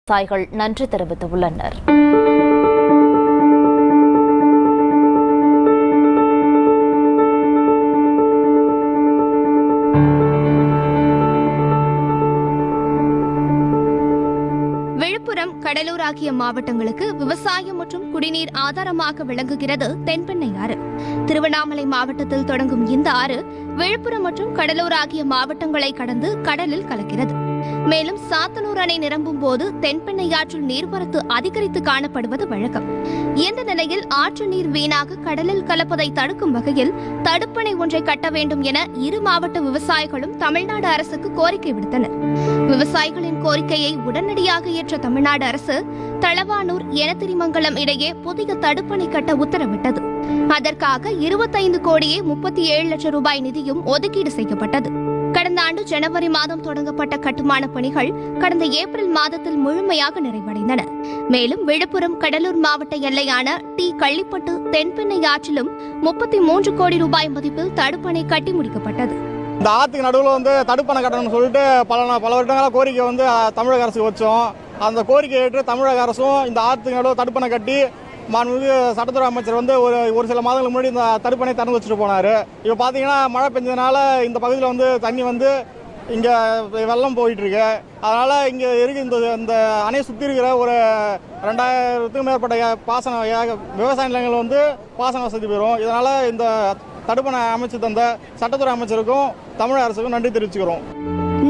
விவசாயிகள் நன்றி தெரிவித்துள்ளனர். விழுப்புரம், கடலூர் ஆகிய மாவட்டங்களுக்கு விவசாயம் மற்றும் குடிநீர் ஆதாரமாக விளங்குகிறது தென்பெண்ணை ஆறு. திருவண்ணாமலை மாவட்டத்தில் தொடங்கும் இந்த ஆறு விழுப்புரம் மற்றும் கடலூர் ஆகிய மாவட்டங்களை கடந்து கடலில் கலக்கிறது. மேலும் சாத்தனூர் அணை நிரம்பும் போது தென்பெண்ணை ஆற்றில் நீர்வரத்து அதிகரித்து காணப்படுவது வழக்கம். இந்த நிலையில் ஆற்று நீர் வீணாக கடலில் கலப்பதை தடுக்கும் வகையில் தடுப்பணை ஒன்றை கட்ட வேண்டும் என இரு மாவட்ட விவசாயிகளும் தமிழ்நாடு அரசுக்கு கோரிக்கை விடுத்தனர். விவசாயிகளின் கோரிக்கையை உடனடியாக ஏற்ற தமிழ்நாடு அரசு தளவானூர், எனத்திரிமங்கலம் இடையே புதிய தடுப்பணை கட்ட உத்தரவிட்டது. அதற்காக 25 கோடியே 37 லட்சம் ரூபாய் நிதியும் ஒதுக்கீடு செய்யப்பட்டது. கடந்த ஆண்டு ஜனவரி மாதம் தொடங்கப்பட்ட கட்டுமான பணிகள் கடந்த ஏப்ரல் மாதத்தில் முழுமையாக நிறைவடைந்தன. மேலும் விழுப்புரம், கடலூர் மாவட்ட எல்லையான டி. கள்ளிப்பட்டு, தென்பெண்ணை ஆற்றிலும் 33 கோடி ரூபாய் மதிப்பில் தடுப்பணை கட்டி முடிக்கப்பட்டது. இந்த ஆற்றுக்கு நடுவில் தடுப்பணை கட்டணும்னு சொல்லிட்டு பல வருடங்களாக கோரிக்கை தமிழக அரசுக்கு வச்சோம். அந்த கோரிக்கை ஏற்று தமிழக அரசும் இந்த ஆற்றுக்கு நடுவில் தடுப்பணை கட்டி மாண்புமிகு சட்டத்துறை அமைச்சர் ஒரு சில மாதங்களுக்கு முன்னாடி இந்த தடுப்பணை திறந்து வச்சுட்டு போனார். இப்போ பார்த்தீங்கன்னா மழை பெஞ்சதுனால இந்த பகுதியில் தண்ணி இங்கே வெள்ளம் போயிட்டுருக்கு. அதனால் இங்கே இருக்க இந்த அணையை சுற்றி இருக்கிற ஒரு 2000க்கும் மேற்பட்ட விவசாய நிலங்கள் பாசன வசதி பெறும். இதனால் இந்த தடுப்பணை அமைச்சு தந்த சட்டத்துறை அமைச்சருக்கும் தமிழக அரசுக்கும் நன்றி தெரிவிச்சுக்கிறோம்.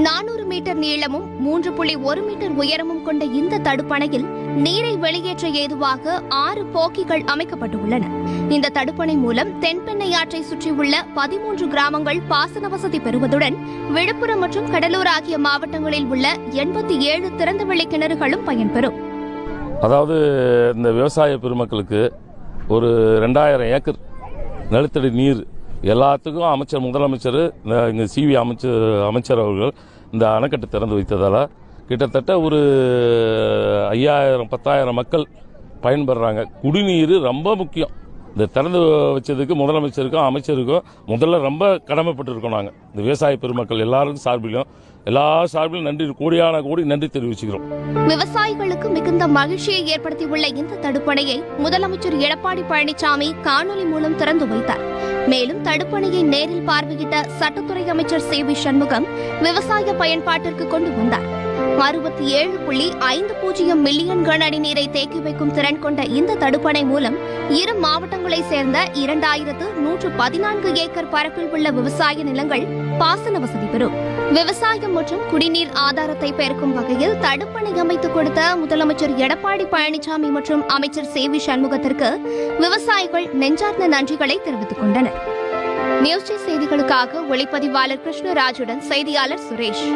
400 மீட்டர் நீளமும் 3.1 மீட்டர் உயரமும் கொண்ட இந்த தடுப்பணையில் நீரை வெளியேற்ற ஏதுவாக 6 போக்கிகள் அமைக்கப்பட்டுள்ளன. இந்த தடுப்பணை மூலம் தென்பெண்ணை ஆற்றை சுற்றியுள்ள 13 கிராமங்கள் பாசன வசதி பெறுவதுடன் விழுப்புரம் மற்றும் கடலூர் ஆகிய மாவட்டங்களில் உள்ள 87 திறந்தவெளி கிணறுகளும் பயன்பெறும். அதாவது இந்த விவசாய பெருமக்களுக்கு ஒரு 2000 ஏக்கர் நிலத்தடி நீர் எல்லாத்துக்கும் முதலமைச்சர் இங்கே சிவி அமைச்சர் அவர்கள் இந்த அணைக்கட்டு திறந்து வைத்ததால் கிட்டத்தட்ட ஒரு 5000-10,000 மக்கள் பயன்பெறாங்க. குடிநீர் ரொம்ப முக்கியம். இந்த திறந்து வச்சதுக்கு முதலமைச்சருக்கும் அமைச்சருக்கும் முதல்ல ரொம்ப கடமைப்பட்டிருக்கோம். நாங்கள் இந்த விவசாய பெருமக்கள் எல்லா சார்பிலும் நன்றி, கோடி நன்றி தெரிவிச்சுக்கிறோம். விவசாயிகளுக்கு மிகுந்த மகிழ்ச்சியை ஏற்படுத்தியுள்ள இந்த தடுப்பணையை முதலமைச்சர் எடப்பாடி பழனிசாமி காணொலி மூலம் திறந்து வைத்தார். மேலும் தடுப்பணையை நேரில் பார்வையிட்ட சட்டத்துறை அமைச்சர் சி.வி. சண்முகம் விவசாய பயன்பாட்டிற்கு கொண்டு வந்தார். 67.50 மில்லியன் கன அடி நீரை தேக்கி வைக்கும் திறன் கொண்ட இந்த தடுப்பணை மூலம் இரு மாவட்டங்களைச் சேர்ந்த 2114 ஏக்கர் பரப்பில் உள்ள விவசாய நிலங்கள் பாசன வசதி பெறும். விவசாயம் மற்றும் குடிநீர் ஆதாரத்தை பெருக்கும் வகையில் தடுப்பணை அமைத்துக் கொடுத்த முதலமைச்சர் எடப்பாடி பழனிசாமி மற்றும் அமைச்சர் சி.வி. சண்முகத்திற்கு விவசாயிகள் நெஞ்சார்ந்த நன்றிகளை தெரிவித்துக் கொண்டனர். நியூஸ் செய்திகளுக்காக ஒளிப்பதிவாளர் கிருஷ்ணராஜுடன் செய்தியாளர் சுரேஷ்.